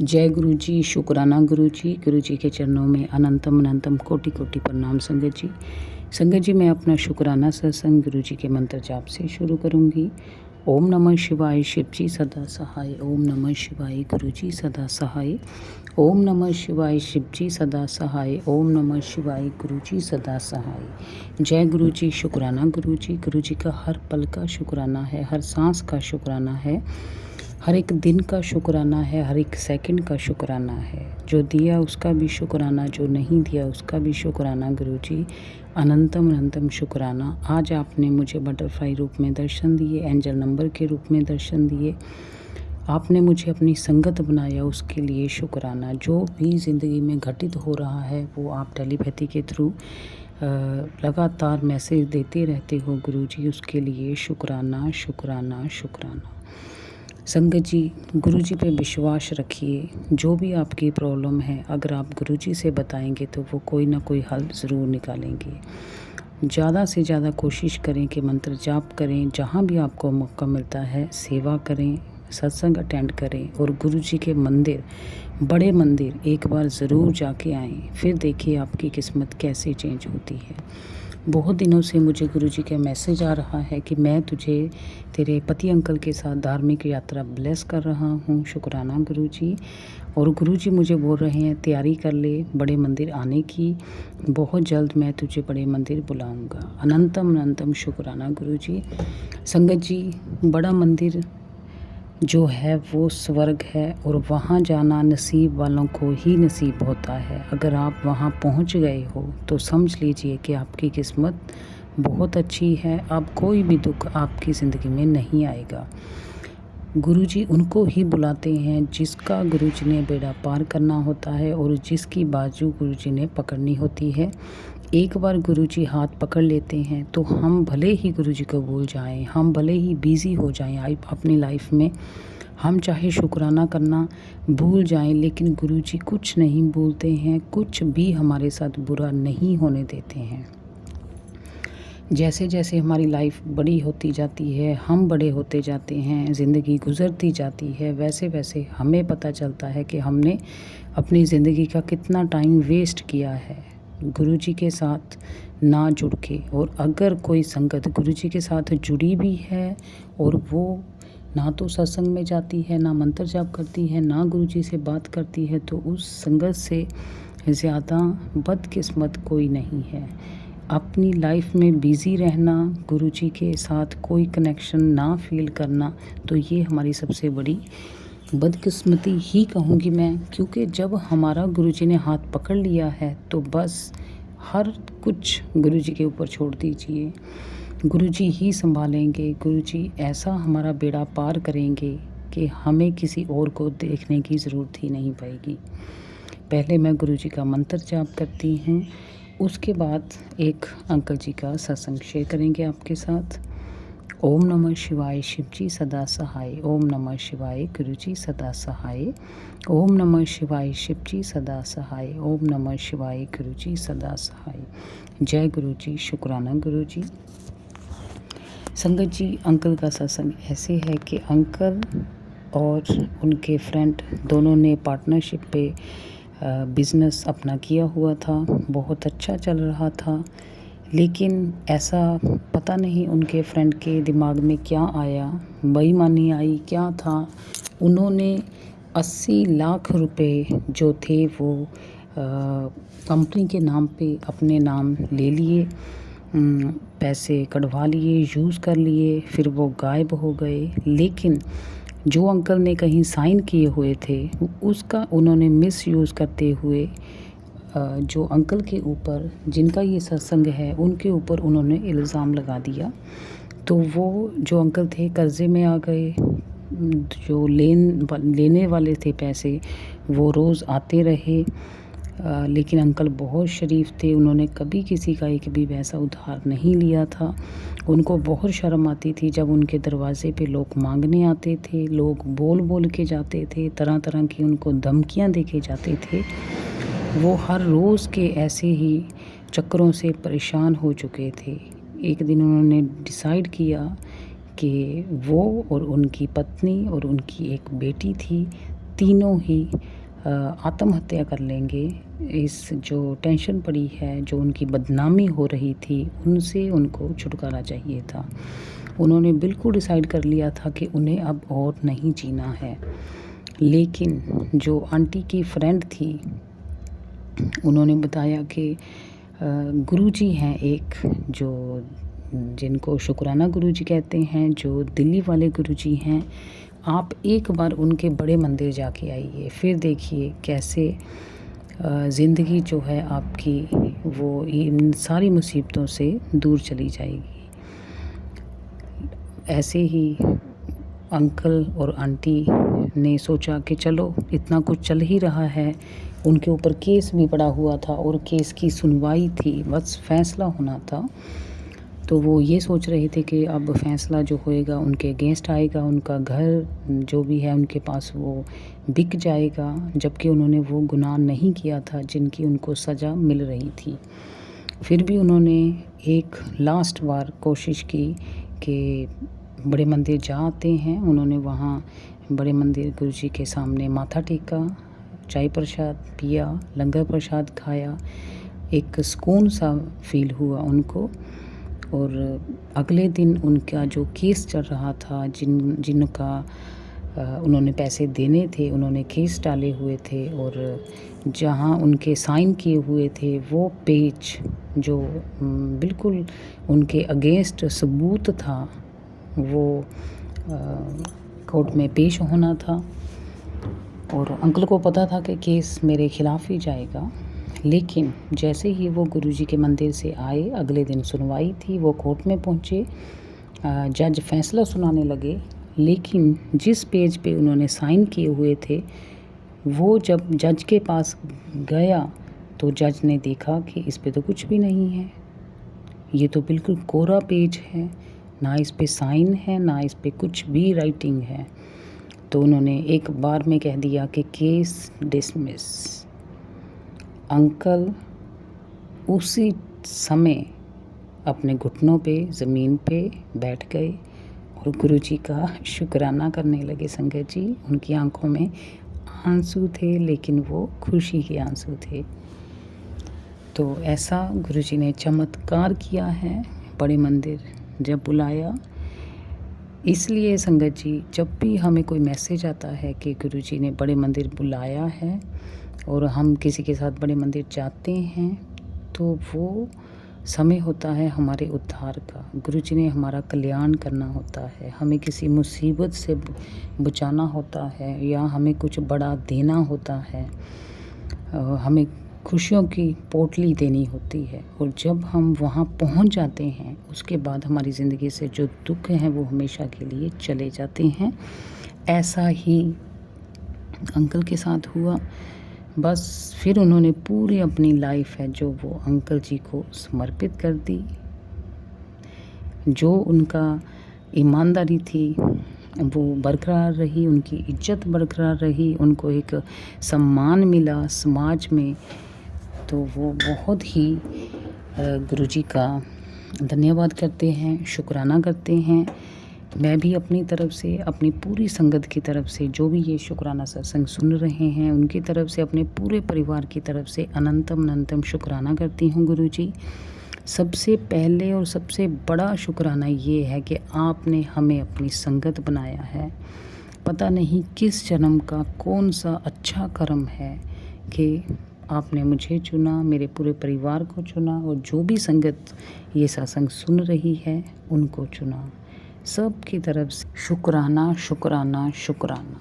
जय गुरु जी, शुक्राना गुरु जी के चरणों में अनंतम अनंतम कोटि कोटि प्रणाम संगत जी। संगत जी, मैं अपना शुक्राना सत्संग गुरु जी के मंत्र जाप से शुरू करूंगी। ओम नमः शिवाय, शिव जी सदा सहाय। ओम नमः शिवाय, गुरु जी सदा सहाय। ओम नमः शिवाय, शिव जी सदा सहाय। ओम नमः शिवाय, गुरु जी सदा सहाय। जय गुरु जी, शुक्राना गुरु जी का हर पल का शुक्राना है, हर सांस का शुक्राना है, हर एक दिन का शुक्राना है, हर एक सेकंड का शुक्राना है। जो दिया उसका भी शुक्राना, जो नहीं दिया उसका भी शुक्राना गुरु जी। अनंतम अनंतम शुक्राना। आज आपने मुझे बटरफ्लाई रूप में दर्शन दिए, एंजल नंबर के रूप में दर्शन दिए। आपने मुझे अपनी संगत बनाया, उसके लिए शुक्राना। जो भी ज़िंदगी में घटित हो रहा है वो आप टेलीपैथी के थ्रू लगातार मैसेज देते रहते हो गुरु जी, उसके लिए शुक्राना शुक्राना शुक्राना। संगत जी, गुरु जी पे विश्वास रखिए। जो भी आपकी प्रॉब्लम है, अगर आप गुरु जी से बताएंगे तो वो कोई ना कोई हल ज़रूर निकालेंगे। ज़्यादा से ज़्यादा कोशिश करें कि मंत्र जाप करें, जहाँ भी आपको मौका मिलता है सेवा करें, सत्संग अटेंड करें और गुरु जी के मंदिर, बड़े मंदिर एक बार ज़रूर जाके आएँ। फिर देखिए आपकी किस्मत कैसे चेंज होती है। बहुत दिनों से मुझे गुरुजी का मैसेज आ रहा है कि मैं तुझे तेरे पति अंकल के साथ धार्मिक यात्रा ब्लेस कर रहा हूँ। शुक्राना गुरुजी। और गुरुजी मुझे बोल रहे हैं तैयारी कर ले बड़े मंदिर आने की, बहुत जल्द मैं तुझे बड़े मंदिर बुलाऊंगा। अनंतम अनंतम शुक्राना गुरुजी। संगत जी, बड़ा मंदिर जो है वो स्वर्ग है और वहाँ जाना नसीब वालों को ही नसीब होता है। अगर आप वहाँ पहुँच गए हो तो समझ लीजिए कि आपकी किस्मत बहुत अच्छी है। अब कोई भी दुख आपकी ज़िंदगी में नहीं आएगा। गुरुजी उनको ही बुलाते हैं जिसका गुरुजी ने बेड़ा पार करना होता है और जिसकी बाजू गुरुजी ने पकड़नी होती है। एक बार गुरुजी हाथ पकड़ लेते हैं तो हम भले ही गुरुजी को भूल जाएं, हम भले ही बिज़ी हो जाएं अपनी लाइफ में, हम चाहे शुक्राना करना भूल जाएं, लेकिन गुरुजी कुछ नहीं भूलते हैं, कुछ भी हमारे साथ बुरा नहीं होने देते हैं। जैसे जैसे हमारी लाइफ बड़ी होती जाती है, हम बड़े होते जाते हैं, ज़िंदगी गुजरती जाती है, वैसे वैसे हमें पता चलता है कि हमने अपनी ज़िंदगी का कितना टाइम वेस्ट किया है गुरुजी के साथ ना जुड़ के। और अगर कोई संगत गुरुजी के साथ जुड़ी भी है और वो ना तो सत्संग में जाती है, ना मंत्र जाप करती है, ना गुरुजी से बात करती है, तो उस संगत से ज़्यादा बदकिस्मत कोई नहीं है। अपनी लाइफ में बिज़ी रहना, गुरुजी के साथ कोई कनेक्शन ना फील करना, तो ये हमारी सबसे बड़ी बदकिस्मती ही कहूँगी मैं। क्योंकि जब हमारा गुरुजी ने हाथ पकड़ लिया है तो बस हर कुछ गुरुजी के ऊपर छोड़ दीजिए। गुरुजी ही संभालेंगे। गुरुजी ऐसा हमारा बेड़ा पार करेंगे कि हमें किसी और को देखने की ज़रूरत ही नहीं पड़ेगी। पहले मैं गुरुजी का मंत्र जाप करती हूँ, उसके बाद एक अंकल जी का सत्संग शेयर करेंगे आपके साथ। ओम नमः शिवाय, शिव जी सदा सहाय। ओम नमः शिवाय, गुरु जी सदा सहाय। ओम नमः शिवाय, शिव जी सदा सहाय। ओम नमः शिवाय, गुरु जी सदा सहाय। जय गुरु जी, शुक्राना गुरु जी। संगत जी, अंकल का सत्संग ऐसे है कि अंकल और उनके फ्रेंड दोनों ने पार्टनरशिप पे बिज़नेस अपना किया हुआ था, बहुत अच्छा चल रहा था। लेकिन ऐसा पता नहीं उनके फ्रेंड के दिमाग में क्या आया, बेईमानी आई, क्या था, उन्होंने 80 लाख रुपए जो थे वो कंपनी के नाम पे अपने नाम ले लिए, पैसे कढ़वा लिए, यूज़ कर लिए, फिर वो गायब हो गए। लेकिन जो अंकल ने कहीं साइन किए हुए थे उसका उन्होंने मिसयूज़ करते हुए जो अंकल के ऊपर, जिनका ये सत्संग है, उनके ऊपर उन्होंने इल्ज़ाम लगा दिया। तो वो जो अंकल थे कर्ज़े में आ गए। जो लेने वाले थे पैसे वो रोज़ आते रहे, लेकिन अंकल बहुत शरीफ थे, उन्होंने कभी किसी का एक भी पैसा उधार नहीं लिया था। उनको बहुत शर्म आती थी जब उनके दरवाज़े पे लोग मांगने आते थे, लोग बोल बोल के जाते थे, तरह तरह की उनको धमकियाँ दे के जाते थे। वो हर रोज़ के ऐसे ही चक्करों से परेशान हो चुके थे। एक दिन उन्होंने डिसाइड किया कि वो और उनकी पत्नी और उनकी एक बेटी थी, तीनों ही आत्महत्या कर लेंगे। इस जो टेंशन पड़ी है, जो उनकी बदनामी हो रही थी, उनसे उनको छुटकारा चाहिए था। उन्होंने बिल्कुल डिसाइड कर लिया था कि उन्हें अब और नहीं जीना है। लेकिन जो आंटी की फ्रेंड थी, उन्होंने बताया कि गुरुजी हैं एक, जो जिनको शुक्राना गुरुजी कहते हैं, जो दिल्ली वाले गुरुजी हैं। आप एक बार उनके बड़े मंदिर जाके आइए, फिर देखिए कैसे ज़िंदगी जो है आपकी वो इन सारी मुसीबतों से दूर चली जाएगी। ऐसे ही अंकल और आंटी ने सोचा कि चलो इतना कुछ चल ही रहा है, उनके ऊपर केस भी पड़ा हुआ था और केस की सुनवाई थी, बस फैसला होना था। तो वो ये सोच रहे थे कि अब फैसला जो होएगा उनके अगेंस्ट आएगा, उनका घर जो भी है उनके पास वो बिक जाएगा, जबकि उन्होंने वो गुनाह नहीं किया था जिनकी उनको सज़ा मिल रही थी। फिर भी उन्होंने एक लास्ट बार कोशिश की कि बड़े मंदिर जा आते हैं। उन्होंने वहाँ बड़े मंदिर गुरुजी के सामने माथा टेका, चाय प्रसाद पिया, लंगर प्रसाद खाया, एक सुकून सा फील हुआ उनको। और अगले दिन उनका जो केस चल रहा था, जिनका उन्होंने पैसे देने थे, उन्होंने केस डाले हुए थे, और जहाँ उनके साइन किए हुए थे वो पेज जो बिल्कुल उनके अगेंस्ट सबूत था, वो कोर्ट में पेश होना था। और अंकल को पता था कि केस मेरे ख़िलाफ़ ही जाएगा। लेकिन जैसे ही वो गुरुजी के मंदिर से आए, अगले दिन सुनवाई थी, वो कोर्ट में पहुँचे, जज फैसला सुनाने लगे। लेकिन जिस पेज पे उन्होंने साइन किए हुए थे, वो जब जज के पास गया तो जज ने देखा कि इस पे तो कुछ भी नहीं है, ये तो बिल्कुल कोरा पेज है, ना इस पे साइन है, ना इस पे कुछ भी राइटिंग है। तो उन्होंने एक बार में कह दिया कि केस डिसमिस। अंकल उसी समय अपने घुटनों पे ज़मीन पे बैठ गए और गुरुजी का शुक्राना करने लगे। संगत जी, उनकी आंखों में आंसू थे, लेकिन वो खुशी के आंसू थे। तो ऐसा गुरुजी ने चमत्कार किया है, बड़े मंदिर जब बुलाया। इसलिए संगत जी, जब भी हमें कोई मैसेज आता है कि गुरुजी ने बड़े मंदिर बुलाया है और हम किसी के साथ बड़े मंदिर जाते हैं, तो वो समय होता है हमारे उद्धार का। गुरुजी ने हमारा कल्याण करना होता है, हमें किसी मुसीबत से बचाना होता है, या हमें कुछ बड़ा देना होता है, हमें खुशियों की पोटली देनी होती है। और जब हम वहाँ पहुँच जाते हैं, उसके बाद हमारी ज़िंदगी से जो दुख हैं वो हमेशा के लिए चले जाते हैं। ऐसा ही अंकल के साथ हुआ। बस फिर उन्होंने पूरी अपनी लाइफ है जो वो अंकल जी को समर्पित कर दी। जो उनका ईमानदारी थी वो बरकरार रही, उनकी इज्जत बरकरार रही, उनको एक सम्मान मिला समाज में। तो वो बहुत ही गुरुजी का धन्यवाद करते हैं, शुक्राना करते हैं। मैं भी अपनी तरफ से, अपनी पूरी संगत की तरफ से, जो भी ये शुक्राना सत्संग सुन रहे हैं, उनकी तरफ से, अपने पूरे परिवार की तरफ से अनंतम अनंतम शुक्राना करती हूँ गुरुजी। सबसे पहले और सबसे बड़ा शुक्राना ये है कि आपने हमें अपनी संगत बनाया है। पता नहीं किस जन्म का कौन सा अच्छा कर्म है कि आपने मुझे चुना, मेरे पूरे परिवार को चुना, और जो भी संगत ये सत्संग सुन रही है उनको चुना। सब की तरफ से शुक्राना शुक्राना शुक्राना।